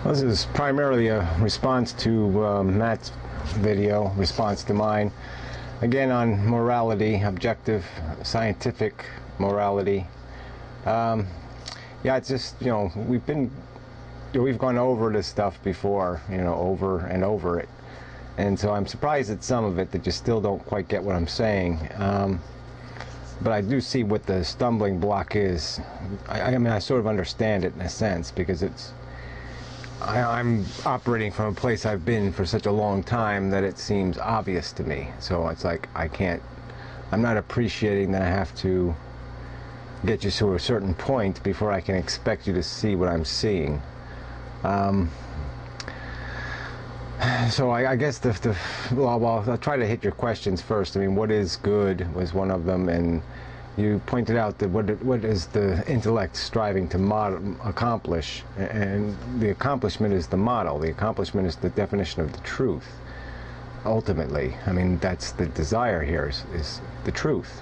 This is primarily a response to Matt's video, response to mine. Again, on morality, objective, scientific morality. Yeah, it's just, we've gone over this stuff before, over and over it. And so I'm surprised at some of it that you still don't quite get what I'm saying. But I do see what the stumbling block is. I mean, I sort of understand it in a sense, because I'm operating from a place I've been for such a long time that it seems obvious to me. So it's like I'm not appreciating that I have to get you to a certain point before I can expect you to see what I'm seeing. So I guess well, I'll try to hit your questions first. I mean, what is good was one of them, and you pointed out that what is the intellect striving to accomplish, and the accomplishment is the model. The accomplishment is the definition of the truth. Ultimately, I mean, that's the desire here is the truth.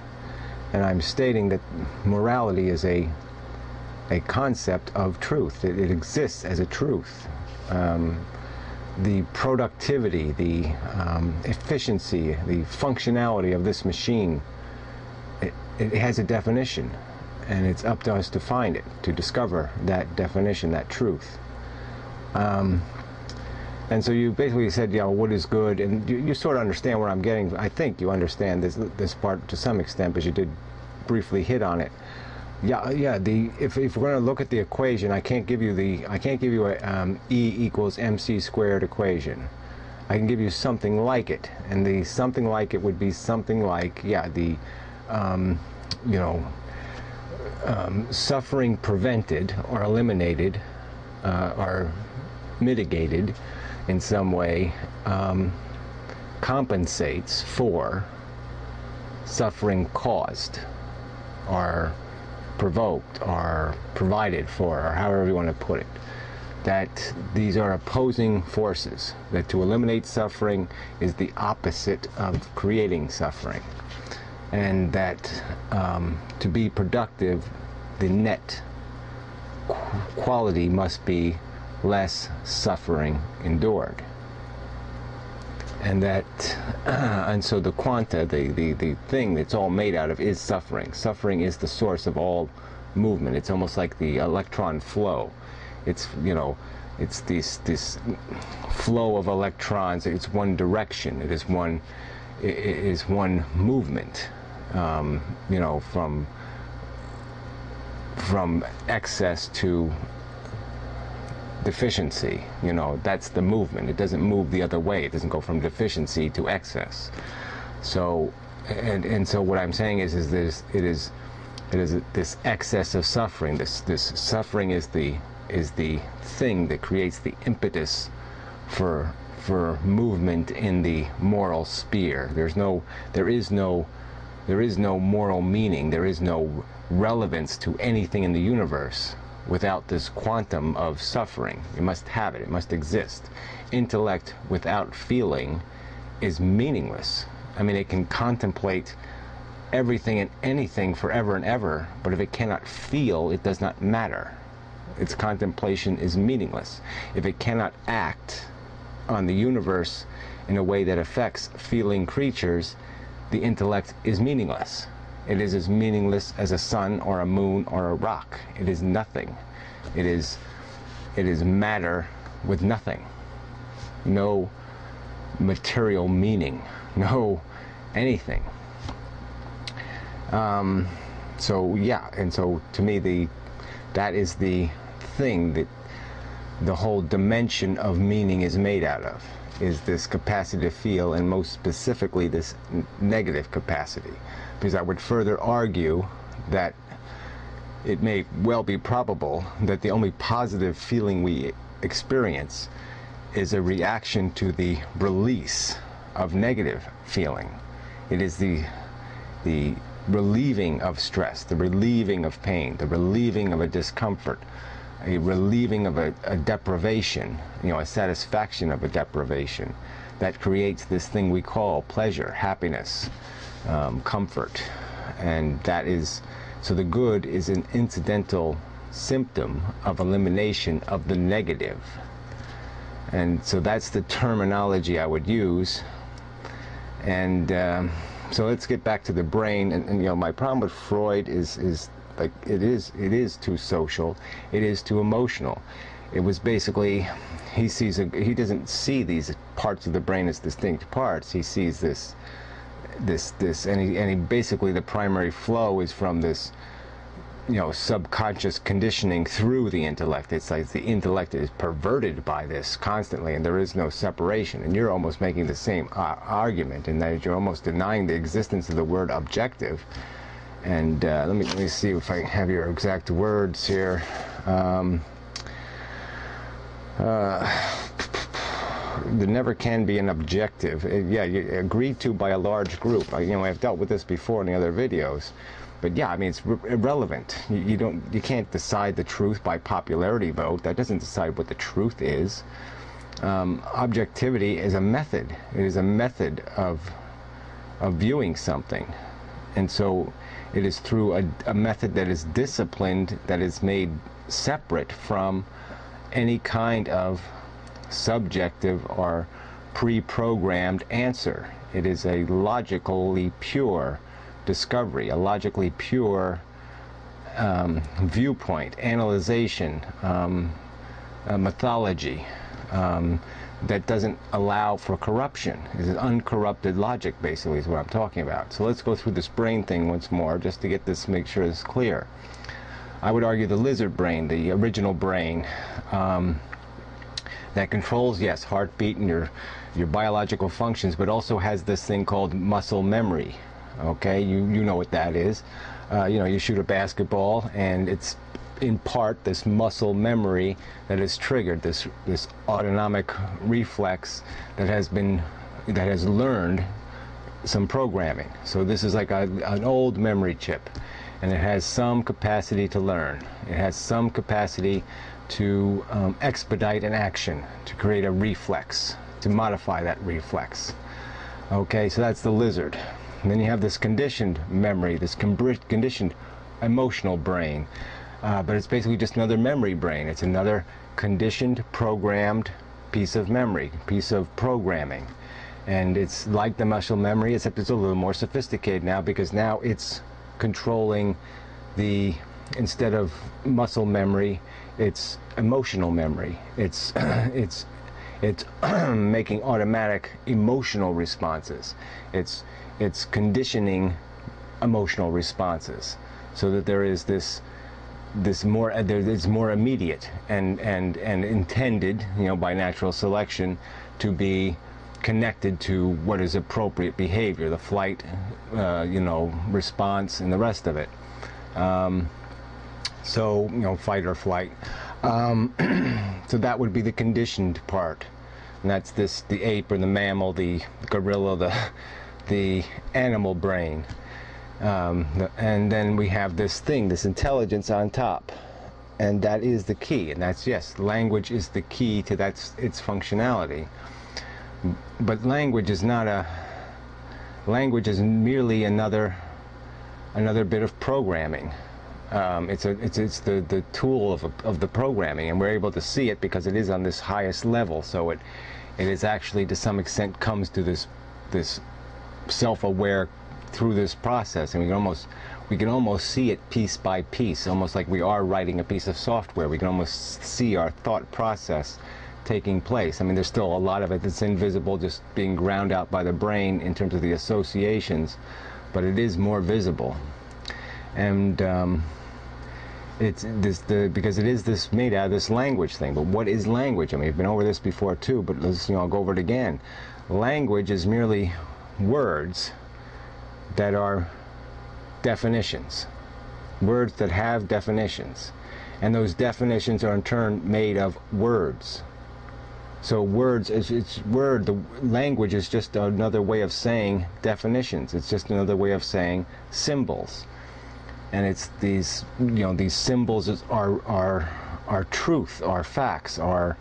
And I'm stating that morality is a concept of truth. It exists as a truth. The productivity, the efficiency, the functionality of this machine, it has a definition, and it's up to us to find it, to discover that definition, that truth. And so you basically said, what is good, and you sort of understand where I'm getting. I think you understand this part to some extent, because you did briefly hit on it. If we're going to look at the equation, I can't give you a E equals mc squared equation. I can give you something like it, and the something like it would be something like suffering prevented or eliminated or mitigated in some way compensates for suffering caused or provoked or provided for, or however you want to put it. That these are opposing forces, that to eliminate suffering is the opposite of creating suffering, and that to be productive, the net quality must be less suffering endured. And that, and so the quanta, the thing that's all made out of, is suffering. Suffering is the source of all movement. It's almost like the electron flow. It's it's this flow of electrons. It's one direction. It is one movement. From excess to deficiency, that's the movement. It doesn't move the other way. It doesn't go from deficiency to excess. So, and so what I'm saying is this: it is this excess of suffering. This suffering is the thing that creates the impetus for movement in the moral sphere. There is no moral meaning. There is no relevance to anything in the universe without this quantum of suffering. You must have it. It must exist. Intellect without feeling is meaningless. I mean, it can contemplate everything and anything forever and ever, but if it cannot feel, it does not matter. Its contemplation is meaningless. If it cannot act on the universe in a way that affects feeling creatures, the intellect is meaningless. It is as meaningless as a sun or a moon or a rock. It is nothing. It is matter with nothing. No material meaning. No anything. So yeah, and so to me that is the thing that the whole dimension of meaning is made out of, is this capacity to feel, and most specifically this negative capacity. Because I would further argue that it may well be probable that the only positive feeling we experience is a reaction to the release of negative feeling. It is the relieving of stress, the relieving of pain, the relieving of a discomfort, a relieving of a deprivation, a satisfaction of a deprivation, that creates this thing we call pleasure, happiness, comfort. And that is, so the good is an incidental symptom of elimination of the negative. And so that's the terminology I would use. And so let's get back to the brain. And you know, my problem with Freud is like it is too social, it is too emotional. It was basically, he doesn't see these parts of the brain as distinct parts. He sees this, and he basically, the primary flow is from this, you know, subconscious conditioning through the intellect. It's like the intellect is perverted by this constantly, and there is no separation. And you're almost making the same argument, in that you're almost denying the existence of the word objective. And let me see if I have your exact words here. There never can be an objective. Yeah, agreed to by a large group. You know, I've dealt with this before in the other videos. But yeah, I mean, it's irrelevant. You can't decide the truth by popularity vote. That doesn't decide what the truth is. Objectivity is a method. It is a method of viewing something. And so it is through a method that is disciplined, that is made separate from any kind of subjective or pre-programmed answer. It is a logically pure discovery, a logically pure viewpoint, analyzation, mythology that doesn't allow for corruption. It's an uncorrupted logic, basically, is what I'm talking about. So let's go through this brain thing once more, just to get this, make sure it's clear. I would argue the lizard brain, the original brain, that controls, yes, heartbeat and your biological functions, but also has this thing called muscle memory. Okay, you know what that is. You know, you shoot a basketball, and it's in part this muscle memory that is triggered, this autonomic reflex that has learned some programming. So this is like an old memory chip, and it has some capacity to learn. It has some capacity to expedite an action, to create a reflex, to modify that reflex. Okay, so that's the lizard. And then you have this conditioned memory, this conditioned emotional brain. But it's basically just another memory brain. It's another conditioned, programmed piece of memory, piece of programming. And it's like the muscle memory, except it's a little more sophisticated now, because now it's controlling instead of muscle memory, it's emotional memory. It's making automatic emotional responses. It's conditioning emotional responses, so that there is it's more immediate and intended, you know, by natural selection, to be connected to what is appropriate behavior, the flight, you know, response, and the rest of it. So, you know, fight or flight. So that would be the conditioned part, and that's the ape or the mammal, the gorilla, the animal brain. And then we have this intelligence on top, and that is the key. And that's, yes, language is the key to its functionality. But language is merely another bit of programming. It's the tool of the programming, and we're able to see it because it is on this highest level. So it is actually, to some extent, comes to this self-aware through this process, and we can almost see it piece by piece, almost like we are writing a piece of software. We can almost see our thought process taking place. I mean, there's still a lot of it that's invisible, just being ground out by the brain in terms of the associations, but it is more visible. And because it is made out of this language thing. But what is language? I mean, we've been over this before too, but I'll go over it again. Language is merely words that are definitions, words that have definitions, and those definitions are in turn made of words. So the language is just another way of saying definitions. It's just another way of saying symbols, and it's these symbols are truth, are facts, are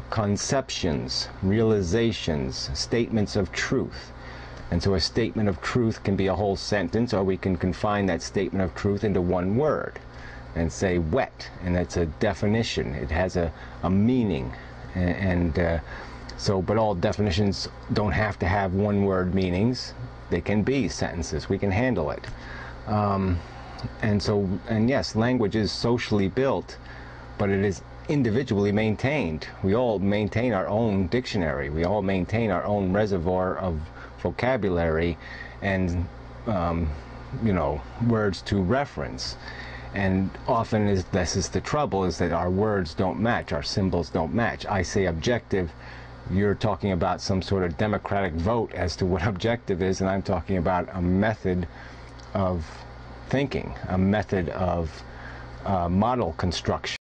conceptions, realizations, statements of truth. And so a statement of truth can be a whole sentence, or we can confine that statement of truth into one word and say wet, and that's a definition. It has a meaning, So, but all definitions don't have to have one-word meanings. They can be sentences. We can handle it. And yes, language is socially built, but it is individually maintained. We all maintain our own dictionary. We all maintain our own reservoir of vocabulary and, words to reference. And often this is the trouble, is that our words don't match, our symbols don't match. I say objective, you're talking about some sort of democratic vote as to what objective is, and I'm talking about a method of thinking, a method of model construction.